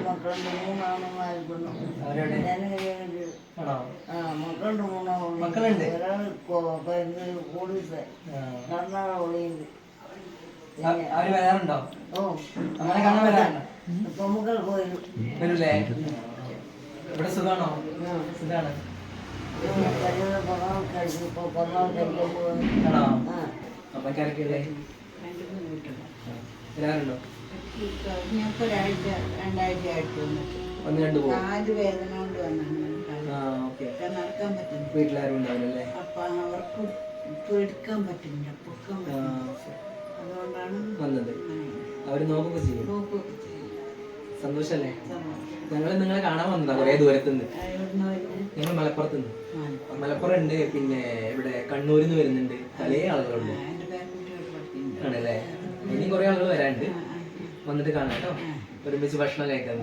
മക്കളുണ്ട്, മൂന്നാണുമാർക്കുന്നു. മക്കളുണ്ട്, മൂന്നാളുണ്ട്. ഒരാൾ പോലീസ് കർണാടകയുണ്ട്. ഓ പൊമ്മക്കൾ പോയി വരൂലേ? ഇവിടെ സുഖാണോ? സുഖാണ്. ആണോ? അമ്മക്കാരൊക്കെയല്ലേ? വരാറുണ്ടോ? ഞങ്ങൾക്കൊരാഴ്ച 2 ആഴ്ച ഒന്ന് രണ്ട് പോകും. കാല് വേദന കൊണ്ട് വന്നാണ് നടക്കാൻ പറ്റുന്നു. വീട്ടിലാരും ഉണ്ടാവില്ലല്ലേ? അപ്പൊ അവർക്ക് എടുക്കാൻ പറ്റുന്നില്ല, പൊക്കാൻ പറ്റുന്നില്ല. അതുകൊണ്ടാണ് വന്നത്. അവര് നോക്കൊക്കെ ചെയ്യും. സന്തോഷല്ലേ? ഞങ്ങള് നിങ്ങളെ കാണാൻ വന്നതാ കൊറേ ദൂരത്തുനിന്ന്. ഞങ്ങൾ മലപ്പുറത്തുനിന്ന്. മലപ്പുറം ഉണ്ട്, പിന്നെ ഇവിടെ കണ്ണൂരിൽ നിന്ന് വരുന്നുണ്ട്, പല ആളുകളുണ്ട്. ആണല്ലേ? ഇനിയും കുറെ ആളുകൾ വരാനുണ്ട്. വന്നിട്ട് കാണാം കേട്ടോ. ഒരുമിച്ച് ഭക്ഷണം കഴിക്കാൻ.